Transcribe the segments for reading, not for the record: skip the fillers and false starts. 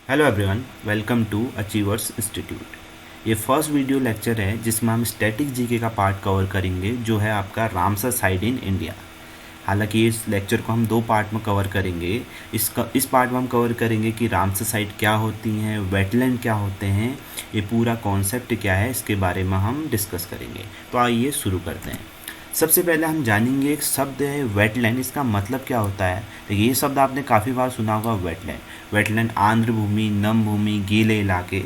Hello everyone, welcome to achievers institute. ये first video lecture है जिसमें हम स्टैटिक जीके का पार्ट कवर करेंगे जो है आपका रामसर साइट इन इंडिया। हालांकि इस लेक्चर को हम दो पार्ट में कवर करेंगे। इस पार्ट में हम कवर करेंगे कि रामसर साइट क्या होती हैं, वेटलैंड क्या होते हैं, ये पूरा कॉन्सेप्ट क्या है, इसके बारे में हम डिस्कस करेंगे। तो आइए शुरू करते हैं। सबसे पहले हम जानेंगे एक शब्द है वेटलैंड, इसका मतलब क्या होता है। तो ये शब्द आपने काफ़ी बार सुना होगा, वेटलैंड। वेटलैंड आर्द्र भूमि, नम भूमि, गीले इलाके,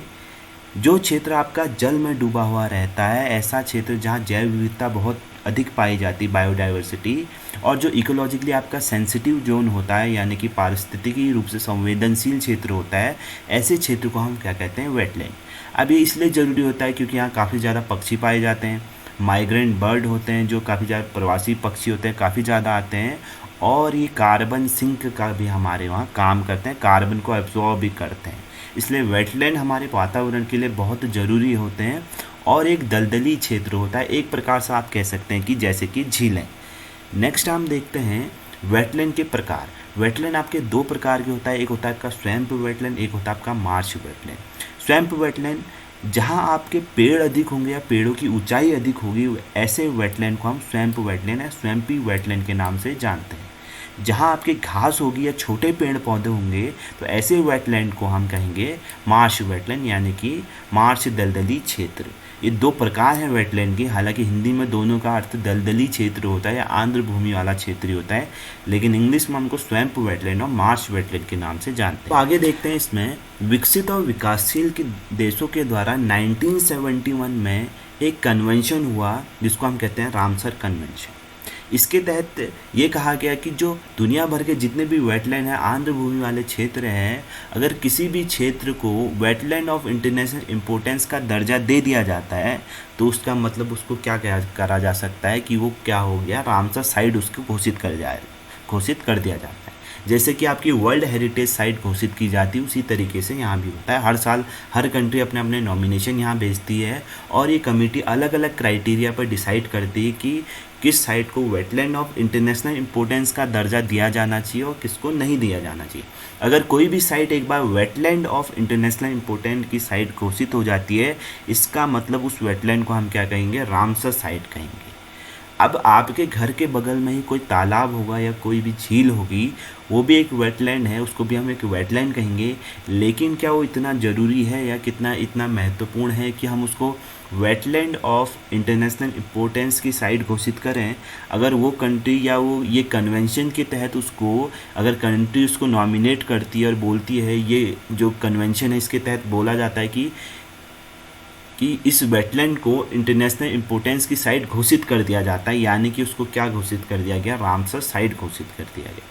जो क्षेत्र आपका जल में डूबा हुआ रहता है, ऐसा क्षेत्र जहाँ जैव विविधता बहुत अधिक पाई जाती, बायोडाइवर्सिटी, और जो इकोलॉजिकली आपका सेंसिटिव जोन होता है, यानी कि पारिस्थितिकी रूप से संवेदनशील क्षेत्र होता है, ऐसे क्षेत्र को हम क्या कहते हैं, वेटलैंड। अब ये इसलिए ज़रूरी होता है क्योंकि यहाँ काफ़ी ज़्यादा पक्षी पाए जाते हैं, माइग्रेंट बर्ड होते हैं, जो काफ़ी ज़्यादा प्रवासी पक्षी होते हैं, काफ़ी ज़्यादा आते हैं, और ये कार्बन सिंक का भी हमारे वहाँ काम करते हैं, कार्बन को एब्जॉर्ब भी करते हैं। इसलिए वेटलैंड हमारे वातावरण के लिए बहुत ज़रूरी होते हैं। और एक दलदली क्षेत्र होता है, एक प्रकार से आप कह सकते हैं कि जैसे कि झीलें। नेक्स्ट हम देखते हैं वेटलैंड के प्रकार। वेटलैंड आपके दो प्रकार के होता है, एक होता है आपका स्वैम्प वेटलैंड, एक होता है आपका मार्श वेटलैंड। स्वैम्प वेटलैंड जहाँ आपके पेड़ अधिक होंगे या पेड़ों की ऊंचाई अधिक होगी, ऐसे वेटलैंड को हम स्वैम्प वेटलैंड या स्वैम्पी वेटलैंड के नाम से जानते हैं। जहाँ आपके घास होगी या छोटे पेड़ पौधे होंगे, तो ऐसे वेटलैंड को हम कहेंगे मार्श वेटलैंड, यानी कि मार्श दलदली क्षेत्र। ये दो प्रकार हैं वेटलैंड के। हालांकि हिंदी में दोनों का अर्थ दलदली क्षेत्र होता है या आर्द्र भूमि वाला क्षेत्र ही होता है, लेकिन इंग्लिश में हमको स्वैम्प वेटलैंड और मार्श वेटलैंड के नाम से जानते हैं। तो आगे देखते हैं, इसमें विकसित और विकासशील के देशों के द्वारा 1971 में एक कन्वेंशन हुआ जिसको हम कहते हैं रामसर कन्वेंशन। इसके तहत ये कहा गया कि जो दुनिया भर के जितने भी वेटलैंड हैं, आर्द्र भूमि वाले क्षेत्र हैं, अगर किसी भी क्षेत्र को वेटलैंड ऑफ इंटरनेशनल इम्पोर्टेंस का दर्जा दे दिया जाता है, तो उसका मतलब उसको क्या करा जा सकता है कि वो क्या हो गया, रामसर साइट उसको घोषित कर दिया जाता है। जैसे कि आपकी वर्ल्ड हेरिटेज साइट घोषित की जाती है, उसी तरीके से यहाँ भी होता है। हर साल हर कंट्री अपने अपने नॉमिनेशन यहाँ भेजती है, और ये कमेटी अलग अलग क्राइटेरिया पर डिसाइड करती है कि किस साइट को वेटलैंड ऑफ इंटरनेशनल इम्पोर्टेंस का दर्जा दिया जाना चाहिए और किसको नहीं दिया जाना चाहिए। अगर कोई भी साइट एक बार वेटलैंड ऑफ इंटरनेशनल इम्पोर्टेंस की साइट घोषित हो जाती है, इसका मतलब उस वेटलैंड को हम क्या कहेंगे, रामसर साइट कहेंगे। अब आपके घर के बगल में ही कोई तालाब होगा या कोई भी झील होगी, वो भी एक वेटलैंड है, उसको भी हम एक वेटलैंड कहेंगे। लेकिन क्या वो इतना ज़रूरी है या इतना महत्वपूर्ण है कि हम उसको वेटलैंड ऑफ इंटरनेशनल इम्पोर्टेंस की साइट घोषित करें? अगर वो कंट्री या वो ये कन्वेंशन के तहत उसको, अगर कंट्री उसको नॉमिनेट करती है और बोलती है, ये जो कन्वेंशन है इसके तहत बोला जाता है कि इस वेटलैंड को इंटरनेशनल इम्पोर्टेंस की साइट घोषित कर दिया जाता है, यानी कि उसको क्या घोषित कर दिया गया, रामसर साइट घोषित कर दिया गया।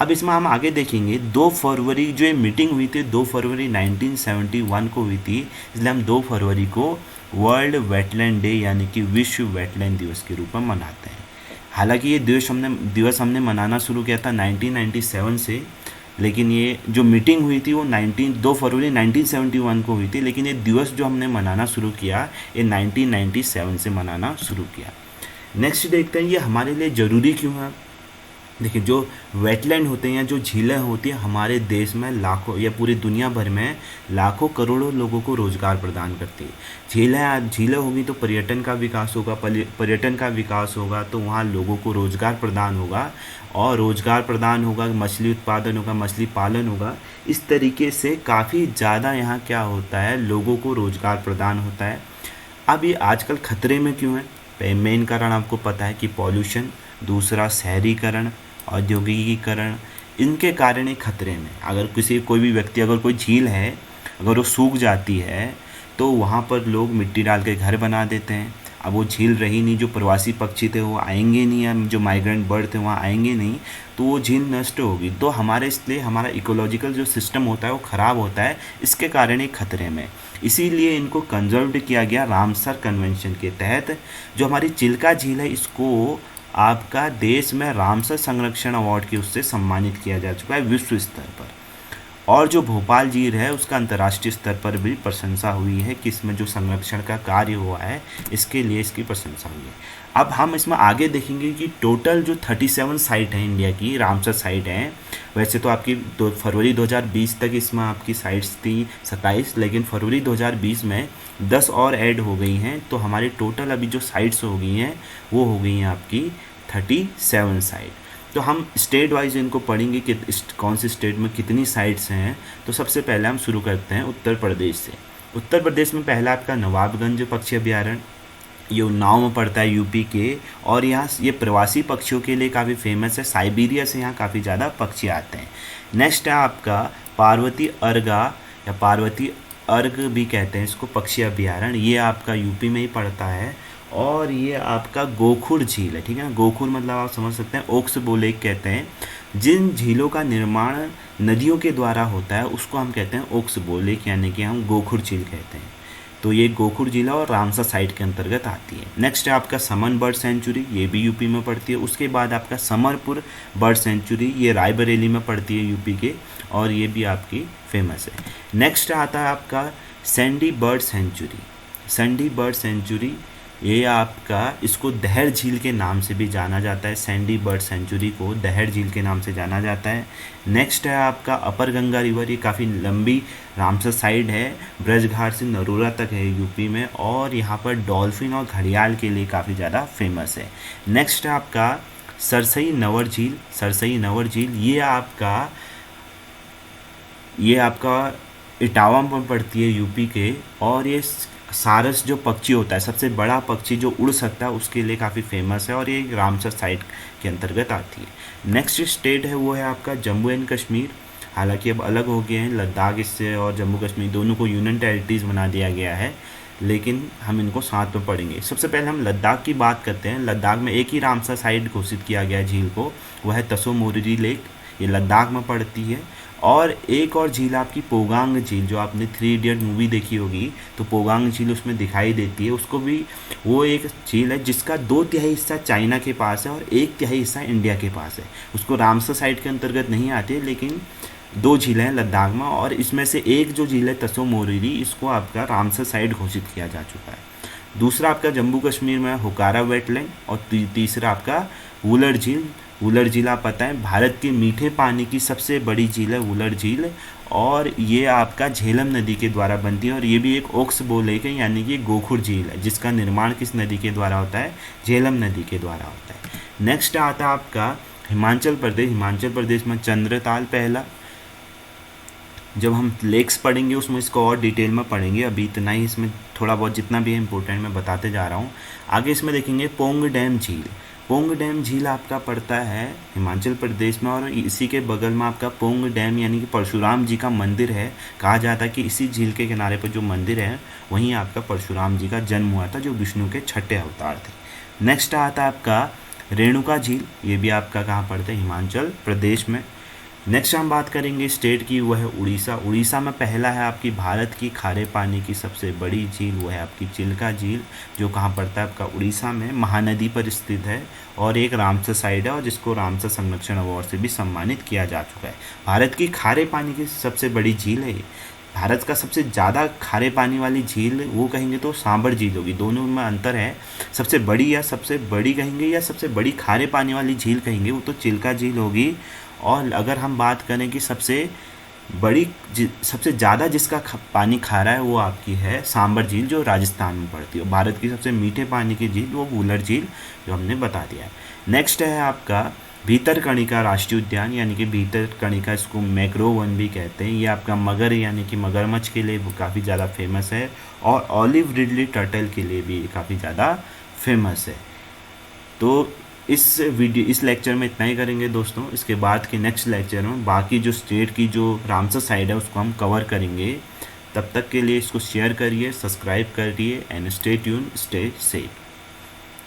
अब इसमें हम आगे देखेंगे 2 फरवरी जो ये मीटिंग हुई थी, 2 फरवरी 1971 को हुई थी, इसलिए हम 2 फरवरी को वर्ल्ड वेटलैंड डे यानी कि विश्व वेटलैंड दिवस के रूप में मनाते हैं। हालांकि ये दिवस हमने मनाना शुरू किया था 1997 से, लेकिन ये जो मीटिंग हुई थी वो 2 फरवरी 1971 को हुई थी, लेकिन ये दिवस जो हमने मनाना शुरू किया, ये 1997 से मनाना शुरू किया। नेक्स्ट देखते हैं ये हमारे लिए ज़रूरी क्यों है। देखिए, जो वेटलैंड होते हैं या जो झीलें होती हैं, हमारे देश में लाखों या पूरी दुनिया भर में लाखों करोड़ों लोगों को रोज़गार प्रदान करती है। झीलें होगी तो पर्यटन का विकास होगा, पर्यटन का विकास होगा तो वहाँ लोगों को रोज़गार प्रदान होगा, और रोज़गार प्रदान होगा, मछली उत्पादन होगा, मछली पालन होगा। इस तरीके से काफ़ी ज़्यादा यहाँ क्या होता है, लोगों को रोज़गार प्रदान होता है। अब ये आजकल खतरे में क्यों है? मेन कारण आपको पता है कि पॉल्यूशन, दूसरा शहरीकरण, औद्योगिकीकरण, इनके कारण ये खतरे में। अगर कोई भी व्यक्ति, अगर कोई झील है, अगर वो सूख जाती है, तो वहाँ पर लोग मिट्टी डाल के घर बना देते हैं। अब वो झील रही नहीं, जो प्रवासी पक्षी थे वो आएंगे नहीं, या जो माइग्रेंट बर्ड थे वहाँ आएंगे नहीं, तो वो झील नष्ट होगी। तो इसलिए हमारा इकोलॉजिकल जो सिस्टम होता है वो ख़राब होता है, इसके कारण ये खतरे में। इसीलिए इनको कंजर्व्ड किया गया रामसर कन्वेंशन के तहत। जो हमारी चिल्का झील है, इसको आपका देश में रामसर संरक्षण अवार्ड की उससे सम्मानित किया जा चुका है विश्व स्तर पर। और जो भोपाल झील है उसका अंतर्राष्ट्रीय स्तर पर भी प्रशंसा हुई है कि इसमें जो संरक्षण का कार्य हुआ है इसके लिए इसकी प्रशंसा हुई है। अब हम इसमें आगे देखेंगे कि टोटल जो 37 साइट है इंडिया की रामसर साइट हैं। वैसे तो आपकी फरवरी 2020 तक इसमें आपकी साइट्स थी 27, लेकिन फरवरी 2020 में 10 और ऐड हो गई हैं, तो हमारी टोटल अभी जो साइट्स हो गई हैं वो हो गई हैं आपकी 37 साइट। तो हम स्टेट वाइज इनको पढ़ेंगे कि कौन सी स्टेट में कितनी साइट्स हैं। तो सबसे पहले हम शुरू करते हैं उत्तर प्रदेश से। उत्तर प्रदेश में पहला आपका नवाबगंज पक्षी अभ्यारण्य, ये उन्नाव में पड़ता है यूपी के, और यहाँ ये प्रवासी पक्षियों के लिए काफ़ी फेमस है। साइबेरिया से यहाँ काफ़ी ज़्यादा पक्षी आते हैं। नेक्स्ट है आपका पार्वती अर्गा या पार्वती अर्ग भी कहते हैं इसको, पक्षी अभ्यारण्य, ये आपका यूपी में ही पड़ता है। और ये आपका गोखुर झील है, ठीक है ना। गोखुर मतलब आप समझ सकते हैं ओक्स बोलेक कहते हैं। जिन झीलों का निर्माण नदियों के द्वारा होता है उसको हम कहते हैं ओक्स बोलेक, यानी कि हम गोखुर झील कहते हैं। तो ये गोखुर जिला और रामसर साइट के अंतर्गत आती है। नेक्स्ट है आपका समन बर्ड सेंचुरी, ये भी यूपी में पड़ती है। उसके बाद आपका समरपुर बर्ड सेंचुरी, ये रायबरेली में पड़ती है यूपी के, और ये भी आपकी फेमस है। नेक्स्ट आता है आपका Sandy bird sanctuary. Sandy bird sanctuary ये आपका, इसको दहर झील के नाम से भी जाना जाता है। सैंडी बर्ड सेंचुरी को दहर झील के नाम से जाना जाता है। नेक्स्ट है आपका अपर गंगा रिवर, ये काफ़ी लंबी रामसर साइड है, ब्रजघाट से नरोरा तक है यूपी में, और यहाँ पर डॉल्फिन और घड़ियाल के लिए काफ़ी ज़्यादा फेमस है। नेक्स्ट है आपका सरसई नवर झील। सरसई नवर झील ये आपका इटावा में पड़ती है यूपी के, और ये सारस जो पक्षी होता है, सबसे बड़ा पक्षी जो उड़ सकता है, उसके लिए काफ़ी फेमस है, और ये रामसर साइट के अंतर्गत आती है। नेक्स्ट स्टेट है वो है आपका जम्मू एंड कश्मीर। हालांकि अब अलग हो गए हैं लद्दाख इससे, और जम्मू कश्मीर दोनों को यूनियन टेरिटरीज बना दिया गया है, लेकिन हम इनको साथ में पढ़ेंगे। सबसे पहले हम लद्दाख की बात करते हैं। लद्दाख में एक ही रामसर साइट घोषित किया गया झील को, वह है तसो मोरिरी लेक, ये लद्दाख में पड़ती है। और एक और झील आपकी पोगांग झील, जो आपने 3 इडियट मूवी देखी होगी, तो पोगांग झील उसमें दिखाई देती है, उसको भी, वो एक झील है जिसका 2/3 हिस्सा चाइना के पास है और 1/3 हिस्सा इंडिया के पास है। उसको रामसर साइट के अंतर्गत नहीं आती, लेकिन 2 झीलें हैं लद्दाख में, और इसमें से एक जो झील है तसो मोरिरी, इसको आपका रामसर साइट घोषित किया जा चुका है। दूसरा आपका जम्मू कश्मीर में हुकारा वेटलैंड, और तीसरा आपका वुलर झील। वुलर झील आप पता है भारत के मीठे पानी की सबसे बड़ी झील है वुलर झील, और ये आपका झेलम नदी के द्वारा बनती है, और ये भी एक ओक्स बोलेक है, यानी कि गोखुर झील है, जिसका निर्माण किस नदी के द्वारा होता है, झेलम नदी के द्वारा होता है। नेक्स्ट आता है आपका हिमाचल प्रदेश। हिमाचल प्रदेश में चंद्रताल पहला। जब हम लेक्स पढ़ेंगे उसमें इसको और डिटेल में पढ़ेंगे, अभी इतना ही इसमें थोड़ा बहुत जितना भी है इंपॉर्टेंट मैं बताते जा रहा हूँ। आगे इसमें देखेंगे पोंग डैम झील। पोंग डैम झील आपका पड़ता है हिमाचल प्रदेश में, और इसी के बगल में आपका पोंग डैम यानी कि परशुराम जी का मंदिर है। कहा जाता है कि इसी झील के किनारे पर जो मंदिर है वहीं आपका परशुराम जी का जन्म हुआ था, जो विष्णु के 6ठे अवतार थे। नेक्स्ट आता है आपका रेणुका झील, ये भी आपका कहाँ पड़ता है, हिमाचल प्रदेश में। नेक्स्ट हम बात करेंगे स्टेट की, वो है उड़ीसा। उड़ीसा में पहला है आपकी भारत की खारे पानी की सबसे बड़ी झील, वो है आपकी चिल्का झील, जो कहाँ पड़ता है आपका उड़ीसा में, महानदी पर स्थित है, और एक रामसर साइट है, और जिसको रामसर संरक्षण अवार्ड से भी सम्मानित किया जा चुका है। भारत की खारे पानी की सबसे बड़ी झील है ये। भारत का सबसे ज़्यादा खारे पानी वाली झील वो कहेंगे तो सांबर झील होगी, दोनों में अंतर है। सबसे बड़ी या सबसे बड़ी कहेंगे या सबसे बड़ी खारे पानी वाली झील कहेंगे, वो तो चिल्का झील होगी। और अगर हम बात करें कि सबसे ज़्यादा जिसका पानी खारा है, वो आपकी है सांबर झील, जो राजस्थान में पड़ती है। भारत की सबसे मीठे पानी की झील वो वुलर झील, जो हमने बता दिया है। नेक्स्ट है आपका भीतरकणिका राष्ट्रीय उद्यान, यानी कि भीतरकणिका, इसको मैक्रो वन भी कहते हैं। ये आपका मगर यानी कि मगरमच्छ के लिए काफ़ी ज़्यादा फेमस है, और ऑलिव रिडली टर्टल के लिए भी काफ़ी ज़्यादा फेमस है। तो इस लेक्चर में इतना ही करेंगे दोस्तों। इसके बाद के नेक्स्ट लेक्चर में बाकी जो स्टेट की जो रामसर साइड है उसको हम कवर करेंगे। तब तक के लिए इसको शेयर करिए, सब्सक्राइब करिए, and stay tune, stay safe.